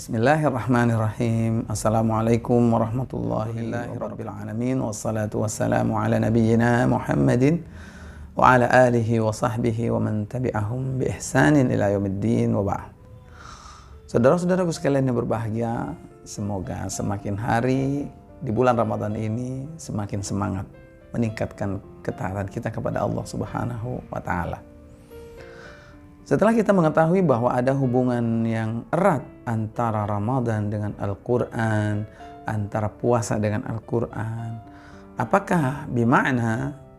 Bismillahirrahmanirrahim. Assalamualaikum warahmatullahi wabarakatuh. Wassalatu wassalamu ala nabiyyina Muhammadin wa ala alihi wa sahbihi wa man tabi'ahum bi ihsanin ila yaumiddin wa ba'd. Saudara-saudaraku sekalian yang berbahagia, semoga semakin hari di bulan Ramadan ini semakin semangat meningkatkan ketaatan kita kepada Allah Subhanahu wa taala. Setelah kita mengetahui bahwa ada hubungan yang erat antara Ramadan dengan Al-Quran, antara puasa dengan Al-Quran, apakah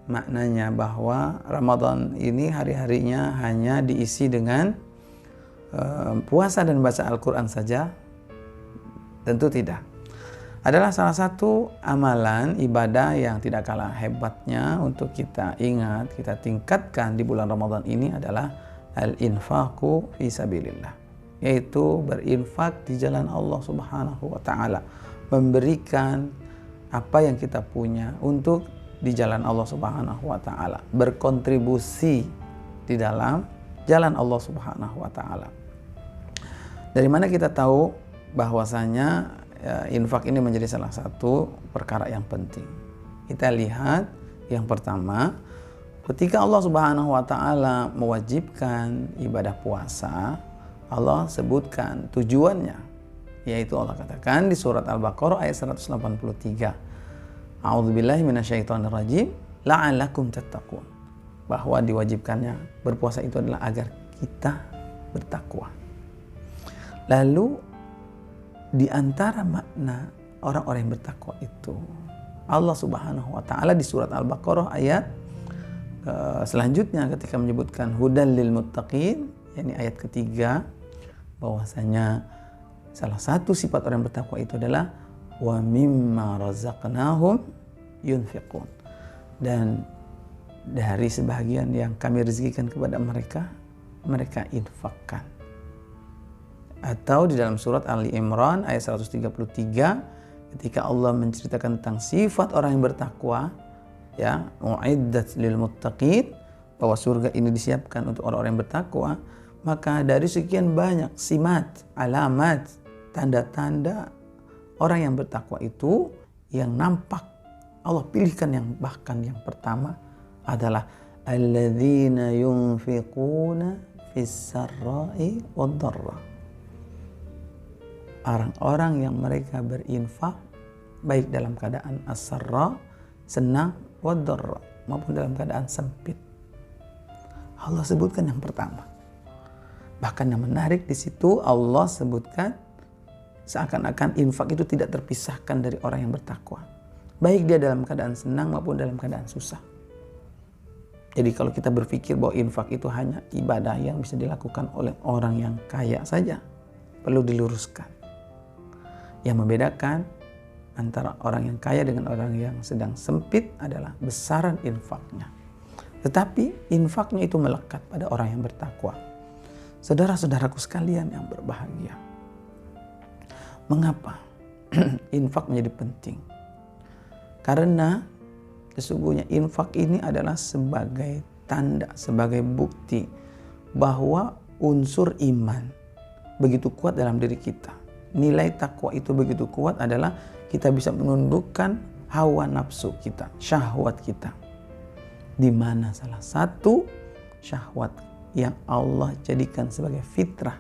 maknanya bahwa Ramadan ini hari-harinya hanya diisi dengan puasa dan baca Al-Quran saja? Tentu tidak. Adalah salah satu amalan ibadah yang tidak kalah hebatnya untuk kita ingat, kita tingkatkan di bulan Ramadan ini adalah al-infaqu fi sabilillah, yaitu berinfak di jalan Allah Subhanahu wa taala, memberikan apa yang kita punya untuk di jalan Allah Subhanahu wa taala, berkontribusi di dalam jalan Allah Subhanahu wa taala. Dari mana kita tahu bahwasanya infak ini menjadi salah satu perkara yang penting? Kita lihat yang pertama, ketika Allah Subhanahu wa taala mewajibkan ibadah puasa, Allah sebutkan tujuannya, yaitu Allah katakan di surat Al-Baqarah ayat 183. A'udzubillahi minasyaitonirrajim, la'allakum tattaqun. Bahwa diwajibkannya berpuasa itu adalah agar kita bertakwa. Lalu di antara makna orang-orang yang bertakwa itu, Allah Subhanahu wa taala di surat Al-Baqarah ayat selanjutnya ketika menyebutkan hudal lil muttaqin, yakni ayat ketiga, bahwasanya salah satu sifat orang bertakwa itu adalah wa mimma razaqnahum yunfiqun, dan dari sebahagian yang kami rezekikan kepada mereka, mereka infakkan. Atau di dalam surat Ali Imran ayat 133 ketika Allah menceritakan tentang sifat orang yang bertakwa, ya, uiddat lil muttaqin, bahwa surga ini disiapkan untuk orang-orang yang bertakwa, maka dari sekian banyak simat, alamat, tanda-tanda orang yang bertakwa itu yang nampak, Allah pilihkan yang bahkan yang pertama adalah alladzina yunfiquna fis sarra'i wad dharra. Orang-orang yang mereka berinfak baik dalam keadaan as-sarra, senang, wadharra, maupun dalam keadaan sempit. Allah sebutkan yang pertama. Bahkan yang menarik di situ Allah sebutkan seakan-akan infak itu tidak terpisahkan dari orang yang bertakwa, baik dia dalam keadaan senang maupun dalam keadaan susah. Jadi kalau kita berpikir bahwa infak itu hanya ibadah yang bisa dilakukan oleh orang yang kaya saja, perlu diluruskan. Yang membedakan antara orang yang kaya dengan orang yang sedang sempit adalah besaran infaknya. Tetapi infaknya itu melekat pada orang yang bertakwa. Saudara-saudaraku sekalian yang berbahagia, mengapa infak menjadi penting? Karena sesungguhnya infak ini adalah sebagai tanda, sebagai bukti bahwa unsur iman begitu kuat dalam diri kita. Nilai takwa itu begitu kuat adalah kita bisa menundukkan hawa nafsu kita, syahwat kita. Di mana salah satu syahwat yang Allah jadikan sebagai fitrah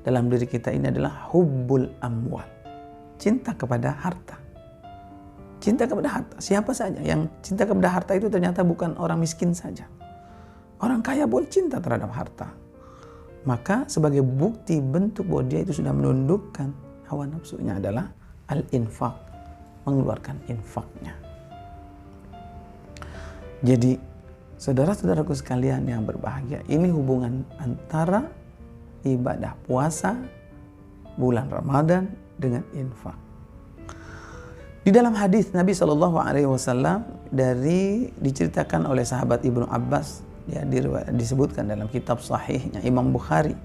dalam diri kita ini adalah hubbul amwal. Cinta kepada harta. Cinta kepada harta. Siapa saja yang cinta kepada harta itu ternyata bukan orang miskin saja. Orang kaya pun cinta terhadap harta. Maka sebagai bukti bentuk bahwa dia itu sudah menundukkan hawa nafsunya adalah al-infaq, mengeluarkan infaknya. Jadi saudara-saudaraku sekalian yang berbahagia, ini hubungan antara ibadah puasa bulan Ramadan dengan infak. Di dalam hadis Nabi SAW diceritakan oleh sahabat Ibnu Abbas, ya, disebutkan dalam kitab sahihnya Imam Bukhari,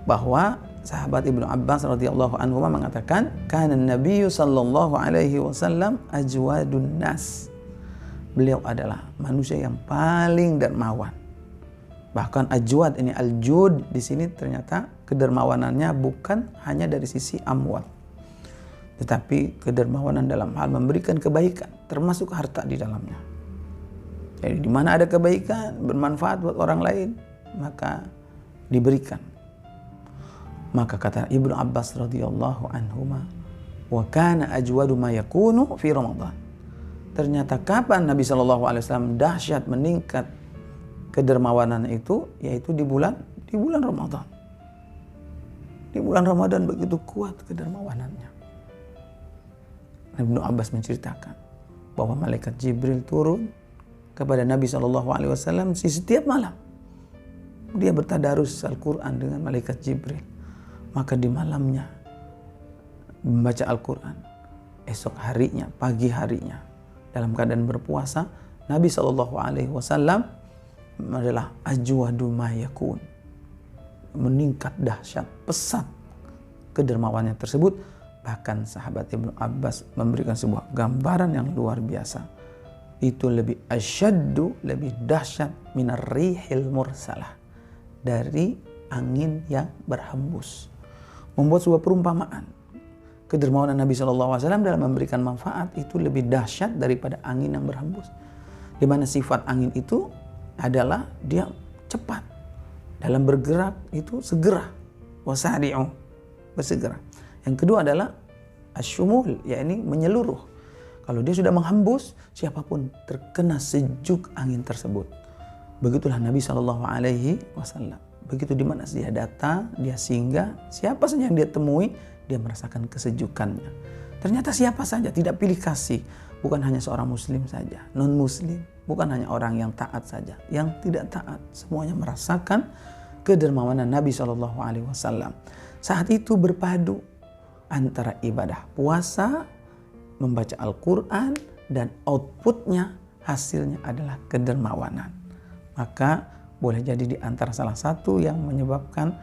bahwa sahabat Ibnu Abbas radhiyallahu anhu mengatakan, kana Nabi sallallahu alaihi wasallam ajwadun nas. Beliau adalah manusia yang paling dermawan. Bahkan ajwad ini al-jud di sini ternyata kedermawanannya bukan hanya dari sisi amwal, tetapi kedermawanan dalam hal memberikan kebaikan, termasuk harta di dalamnya. Jadi di mana ada kebaikan bermanfaat buat orang lain, maka diberikan. Maka kata Ibnu Abbas radhiyallahu anhuma, wa kana ajwadu ma yakunu fi Ramadan. Ternyata kapan Nabi SAW dahsyat meningkat kedermawanan itu, yaitu di bulan Ramadan. Di bulan Ramadan begitu kuat kedermawanannya. Ibnu Abbas menceritakan bahwa malaikat Jibril turun kepada Nabi SAW di setiap malam. Dia bertadarus Al-Quran dengan malaikat Jibril. Maka di malamnya membaca Al-Quran. Esok harinya, pagi harinya, dalam keadaan berpuasa, Nabi SAW adalah ajwadu ma yakun, meningkat dahsyat pesat kedermawannya tersebut. Bahkan sahabat Ibnu Abbas memberikan sebuah gambaran yang luar biasa. Itu lebih asyaddu, lebih dahsyat minar rihil mursalah, dari angin yang berhembus. Membuat sebuah perumpamaan, kedermawanan Nabi SAW dalam memberikan manfaat itu lebih dahsyat daripada angin yang berhembus. Di mana sifat angin itu adalah dia cepat dalam bergerak, itu segera, wasari'u, bersegera. Yang kedua adalah asyumul, yakni menyeluruh. Kalau dia sudah menghembus, siapapun terkena sejuk angin tersebut. Begitulah Nabi SAW. Begitu di mana dia datang, dia singgah, siapa saja yang dia temui, dia merasakan kesejukannya. Ternyata siapa saja, tidak pilih kasih. Bukan hanya seorang muslim saja, non-muslim. Bukan hanya orang yang taat saja, yang tidak taat. Semuanya merasakan kedermawanan Nabi SAW. Saat itu berpadu antara ibadah puasa, membaca Al-Quran, dan outputnya, hasilnya adalah kedermawanan. Maka boleh jadi di antara salah satu yang menyebabkan,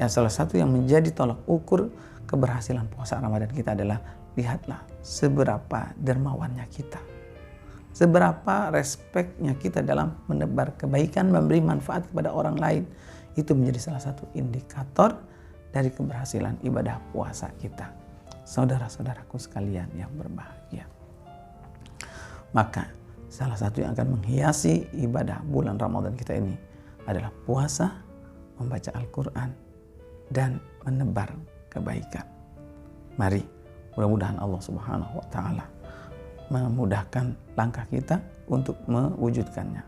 salah satu yang menjadi tolak ukur keberhasilan puasa Ramadan kita adalah, lihatlah seberapa dermawannya kita, seberapa respeknya kita dalam menebar kebaikan, memberi manfaat kepada orang lain. Itu menjadi salah satu indikator dari keberhasilan ibadah puasa kita. Saudara-saudaraku sekalian yang berbahagia, maka salah satu yang akan menghiasi ibadah bulan Ramadan kita ini adalah puasa, membaca Al-Quran, dan menebar kebaikan. Mari, mudah-mudahan Allah Subhanahu wa Ta'ala memudahkan langkah kita untuk mewujudkannya.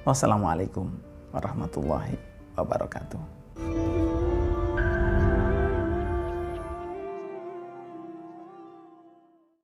Wassalamualaikum warahmatullahi wabarakatuh.